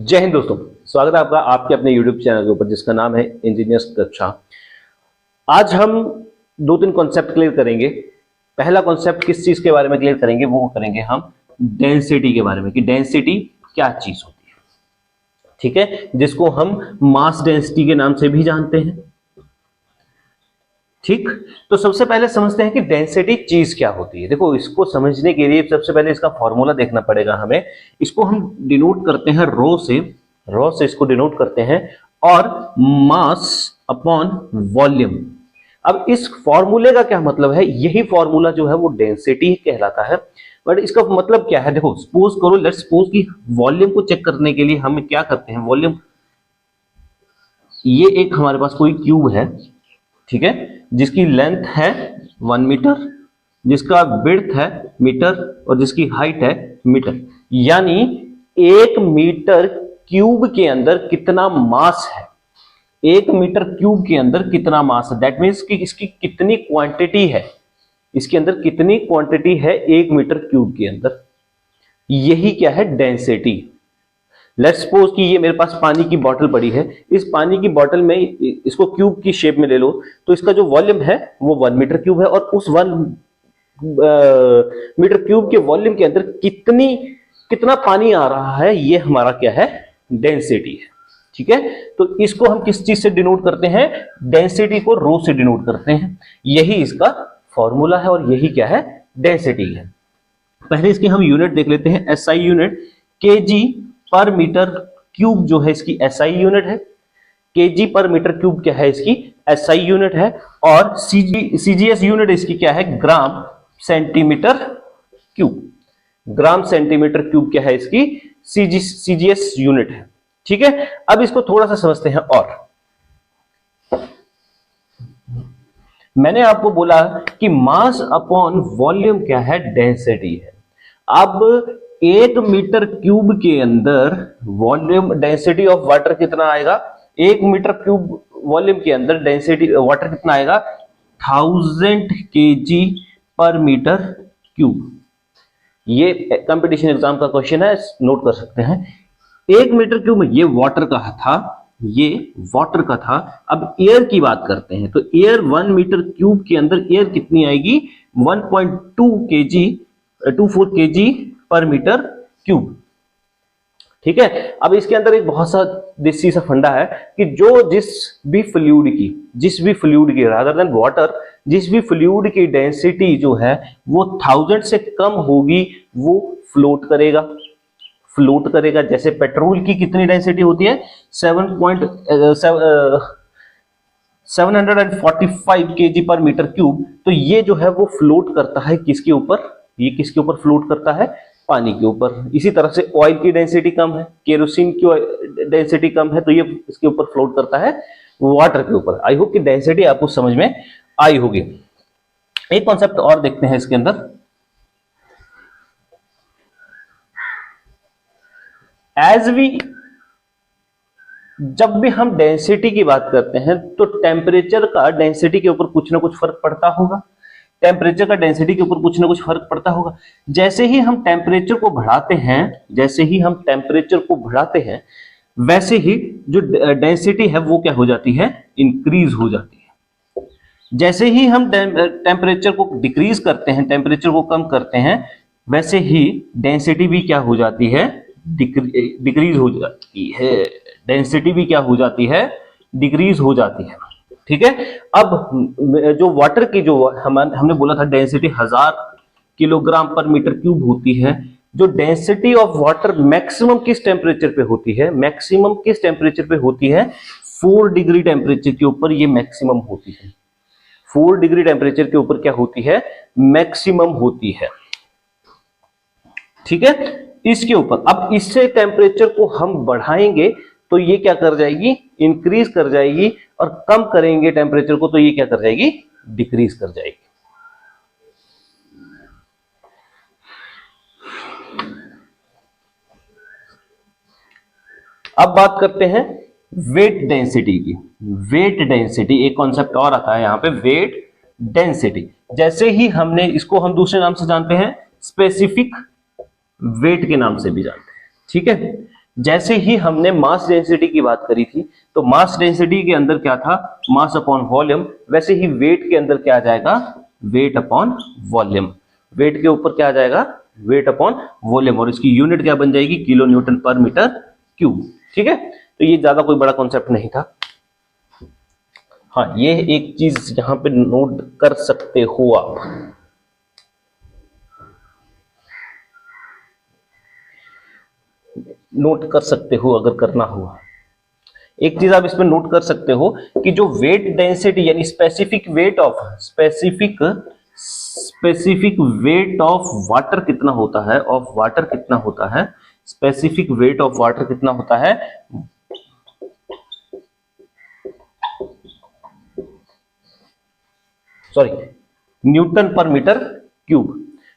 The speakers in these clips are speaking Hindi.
जय हिंद दोस्तों, स्वागत है आपका आपके अपने YouTube चैनल के ऊपर जिसका नाम है इंजीनियर्स कक्षा। आज हम दो तीन कॉन्सेप्ट क्लियर करेंगे। पहला कॉन्सेप्ट किस चीज के बारे में क्लियर करेंगे, वो करेंगे हम डेंसिटी के बारे में कि डेंसिटी क्या चीज होती है। ठीक है, जिसको हम मास डेंसिटी के नाम से भी जानते हैं। ठीक, तो सबसे पहले समझते हैं कि डेंसिटी चीज क्या होती है। देखो, इसको समझने के लिए सबसे पहले इसका फॉर्मूला देखना पड़ेगा हमें। इसको हम डिनोट करते हैं रो से इसको डिनोट करते हैं और मास अपॉन वॉल्यूम। अब इस फॉर्मूले का क्या मतलब है, यही फॉर्मूला जो है वो डेंसिटी कहलाता है। बट इसका मतलब क्या है, देखो सपोज करो, लेट्स सपोज कि वॉल्यूम को चेक करने के लिए हम क्या करते हैं, वॉल्यूम, ये एक हमारे पास कोई क्यूब है, ठीक है, जिसकी लेंथ है 1 मीटर, जिसका विड्थ है मीटर और जिसकी हाइट है मीटर। यानी 1 मीटर क्यूब के अंदर कितना मास है, 1 मीटर क्यूब के अंदर कितना मास है, दैट मीन्स कि इसकी कितनी क्वांटिटी है, इसके अंदर कितनी क्वांटिटी है 1 मीटर क्यूब के अंदर। यही क्या है, डेंसिटी। लेट्स सपोज कि ये मेरे पास पानी की बोतल पड़ी है, इस पानी की बोतल में इसको क्यूब की शेप में ले लो, तो इसका जो वॉल्यूम है वो 1 मीटर क्यूब है और उस 1 मीटर क्यूब के वॉल्यूम के अंदर कितना पानी आ रहा है, ये हमारा क्या है, डेंसिटी है। ठीक है, तो इसको हम किस चीज से डिनोट करते हैं, डेंसिटी को रो से डिनोट करते हैं। यही इसका फॉर्मूला है और यही क्या है, डेंसिटी है। पहले इसकी हम यूनिट देख लेते हैं, एसआई यूनिट, केजी पर मीटर क्यूब जो है इसकी एसआई यूनिट है। केजी पर मीटर क्यूब क्या है, इसकी एसआई यूनिट है। और सीजीएस यूनिट इसकी क्या है, gram centimetre cube. Gram centimetre cube क्या है, इसकी सीजीएस यूनिट है। ठीक है, अब इसको थोड़ा सा समझते हैं। और मैंने आपको बोला कि मास अपॉन वॉल्यूम क्या है, डेंसिटी है। अब 1 मीटर क्यूब के अंदर वॉल्यूम, डेंसिटी ऑफ वाटर कितना आएगा, 1 मीटर क्यूब वॉल्यूम के अंदर डेंसिटी वाटर कितना आएगा, 1000 केजी पर मीटर क्यूब। ये कंपटीशन एग्जाम का क्वेश्चन है, नोट कर सकते हैं। 1 मीटर क्यूब में ये वाटर का था, ये वाटर का था। अब एयर की बात करते हैं, तो एयर 1 मीटर क्यूब के अंदर एयर कितनी आएगी, 1.24 केजी पर मीटर क्यूब। ठीक है, अब इसके अंदर एक बहुत सा देसी सा फंडा है कि जिस भी फ्लूइड की रादर देन वाटर, जिस भी फ्लूइड की डेंसिटी जो है वो 1000 से कम होगी वो फ्लोट करेगा। जैसे पेट्रोल की कितनी डेंसिटी होती है, 745 केजी पर मीटर क्यूब। तो ये जो है वो फ्लोट करता है किसके ऊपर, ये किसके ऊपर फ्लोट करता है, पानी के ऊपर। इसी तरह से ऑयल की डेंसिटी कम है, केरोसिन की डेंसिटी कम है, तो ये इसके ऊपर फ्लोट करता है वाटर के ऊपर। आई होप कि डेंसिटी आपको समझ में आई होगी। एक कॉन्सेप्ट और देखते हैं इसके अंदर। जब भी हम डेंसिटी की बात करते हैं तो टेम्परेचर का डेंसिटी के ऊपर कुछ ना कुछ फर्क पड़ता होगा, टेम्परेचर का डेंसिटी के ऊपर कुछ ना कुछ फर्क पड़ता होगा। जैसे ही हम टेम्परेचर को बढ़ाते हैं, वैसे ही जो डेंसिटी है वो क्या हो जाती है, इंक्रीज हो जाती है। जैसे ही हम टेम्परेचर को डिक्रीज करते हैं, टेम्परेचर को कम करते हैं, वैसे ही डेंसिटी भी क्या हो जाती है, डिक्रीज हो जाती है। डेंसिटी भी क्या हो जाती है, डिक्रीज हो जाती है। ठीक है, अब जो वाटर की जो हमने बोला था डेंसिटी 1000 किलोग्राम पर मीटर क्यूब होती है। जो डेंसिटी ऑफ वाटर मैक्सिमम किस टेम्परेचर पे होती है, 4 डिग्री टेम्परेचर के ऊपर ये मैक्सिमम होती है। 4 डिग्री टेम्परेचर के ऊपर क्या होती है, मैक्सिमम होती है। ठीक है, इसके ऊपर अब इससे टेम्परेचर को हम बढ़ाएंगे तो ये क्या कर जाएगी, इंक्रीज कर जाएगी, और कम करेंगे टेम्परेचर को तो ये क्या कर जाएगी, डिक्रीज कर जाएगी। अब बात करते हैं वेट डेंसिटी की। वेट डेंसिटी एक कॉन्सेप्ट और आता है यहां पे, वेट डेंसिटी। जैसे ही हमने इसको हम दूसरे नाम से जानते हैं, स्पेसिफिक वेट के नाम से भी जानते हैं। ठीक है, जैसे ही हमने मास डेंसिटी की बात करी थी, तो मास डेंसिटी के अंदर क्या था, मास अपॉन वॉल्यूम, वैसे ही वेट के अंदर क्या आ जाएगा, वेट अपॉन वॉल्यूम। वेट के ऊपर क्या आ जाएगा, वेट अपॉन वॉल्यूम, और इसकी यूनिट क्या बन जाएगी, किलो न्यूटन पर मीटर क्यूब। ठीक है, तो ये ज्यादा कोई बड़ा कॉन्सेप्ट नहीं था। हाँ, ये एक चीज यहां पे नोट कर सकते हो आप, नोट कर सकते हो अगर करना हुआ। एक चीज आप इसमें नोट कर सकते हो कि जो वेट डेंसिटी यानी स्पेसिफिक वेट ऑफ वाटर कितना होता है, स्पेसिफिक वेट ऑफ वाटर कितना होता है, सॉरी, न्यूटन पर मीटर क्यूब,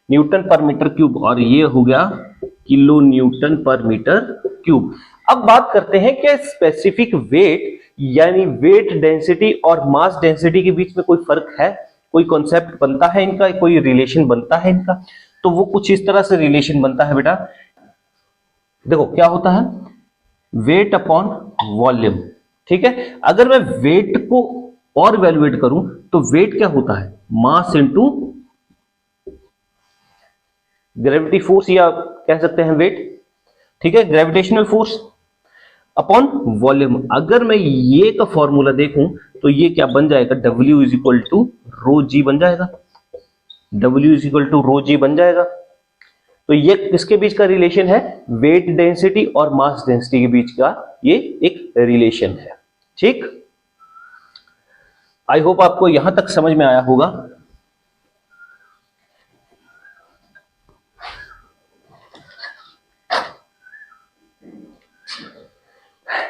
न्यूटन पर मीटर क्यूब, और ये हो गया किलो न्यूटन पर मीटर क्यूब। अब बात करते हैं कि स्पेसिफिक वेट यानी वेट डेंसिटी और मास डेंसिटी के बीच में कोई फर्क है, कोई कॉन्सेप्ट बनता है इनका, कोई रिलेशन बनता है इनका। तो वो कुछ इस तरह से रिलेशन बनता है बेटा, देखो क्या होता है, वेट अपॉन वॉल्यूम। ठीक है, अगर मैं वेट को और वैल्यूएट करूं तो वेट क्या होता है, मास इनटू ग्रेविटी फोर्स, या कह सकते हैं वेट। ठीक है, ग्रेविटेशनल फोर्स अपॉन वॉल्यूम। अगर मैं ये का फॉर्मूला देखूं तो ये क्या बन जाएगा, W इज इक्वल टू रो जी बन जाएगा, W इज इक्वल टू रो जी बन जाएगा। तो ये किसके बीच का रिलेशन है, वेट डेंसिटी और मास डेंसिटी के बीच का ये एक रिलेशन है। ठीक, आई होप आपको यहां तक समझ में आया होगा।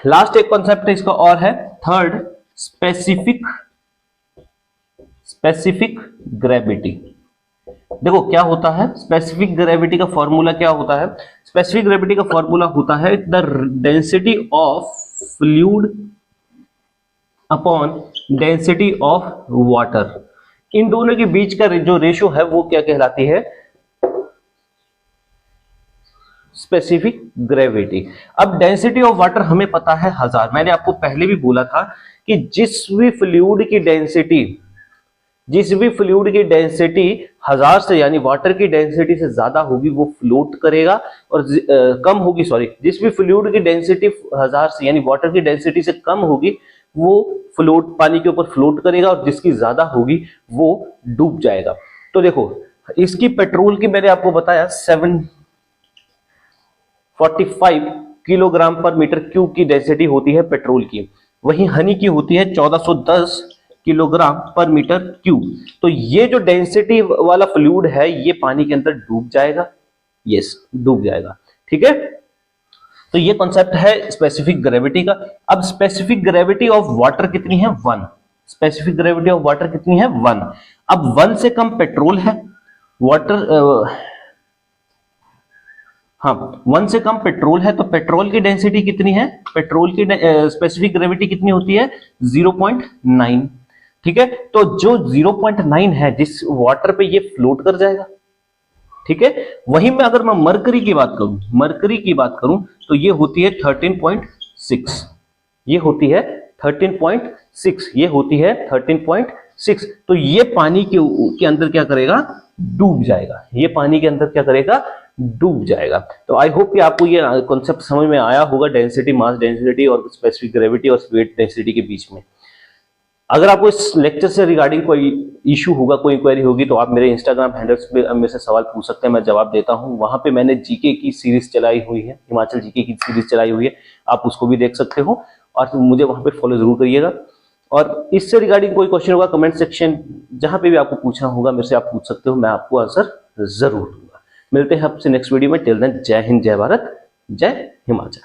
लास्ट एक कॉन्सेप्ट इसका और है, थर्ड, स्पेसिफिक ग्रेविटी। देखो क्या होता है, स्पेसिफिक ग्रेविटी का फॉर्मूला क्या होता है, स्पेसिफिक ग्रेविटी का फॉर्मूला होता है the density of fluid upon density of water. इन दोनों के बीच का जो रेशियो है वो क्या कहलाती है, स्पेसिफिक ग्रेविटी। अब डेंसिटी ऑफ वाटर हमें पता है 1000। मैंने आपको पहले भी बोला था कि जिस भी फ्लूइड की डेंसिटी 1000 से यानी वाटर की डेंसिटी से ज्यादा होगी वो फ्लोट करेगा, और कम होगी, सॉरी, जिस भी फ्लूइड की डेंसिटी 1000 से यानी वाटर की डेंसिटी से कम होगी वो फ्लोट, पानी के ऊपर फ्लोट करेगा, और जिसकी ज्यादा होगी वो डूब जाएगा। तो देखो इसकी पेट्रोल की मैंने आपको बताया 745 किलोग्राम पर मीटर क्यूब की डेंसिटी होती है पेट्रोल की, वहीं हनी की होती है 1410 किलोग्राम पर मीटर क्यूब। तो ये जो डेंसिटी वाला फ्लूइड है ये पानी के अंदर डूब जाएगा, यस डूब जाएगा। ठीक है, तो ये कॉन्सेप्ट है स्पेसिफिक ग्रेविटी का। अब स्पेसिफिक ग्रेविटी ऑफ वाटर कितनी है, 1। स्पेसिफिक ग्रेविटी ऑफ वाटर कितनी है, 1। अब 1 से कम पेट्रोल है, वाटर हाँ 1 से कम पेट्रोल है, तो पेट्रोल की डेंसिटी कितनी है, पेट्रोल की स्पेसिफिक ग्रेविटी कितनी होती है, 0.9। ठीक है, तो जो 0.9 है जिस वाटर पे ये फ्लोट कर जाएगा। ठीक है, वहीं में अगर मैं मरकरी की बात करूं तो ये होती है 13.6, ये होती है 13.6, तो ये पानी के अंदर क्या करेगा, डूब जाएगा, ये पानी के अंदर क्या करेगा, डूब जाएगा। तो आई होप कि आपको ये कॉन्सेप्ट समझ में आया होगा, डेंसिटी, मास डेंसिटी और स्पेसिफिक ग्रेविटी और वेट डेंसिटी के बीच में। अगर आपको इस लेक्चर से रिगार्डिंग कोई इशू होगा, कोई इंक्वायरी होगी, तो आप मेरे इंस्टाग्राम हैंडल्स पे मेरे से सवाल पूछ सकते हैं, मैं जवाब देता हूं। वहां पे मैंने जीके की सीरीज चलाई हुई है, हिमाचल जीके की सीरीज चलाई हुई है, आप उसको भी देख सकते हो, और मुझे वहां पे फॉलो जरूर करिएगा। और इससे रिगार्डिंग कोई क्वेश्चन होगा कमेंट सेक्शन, जहां पे भी आपको पूछना होगा मेरे से आप पूछ सकते हो, मैं आपको आंसर जरूर दूंगा। मिलते हैं आपसे नेक्स्ट वीडियो में। टिल देन जय हिंद, जय भारत, जय हिमाचल।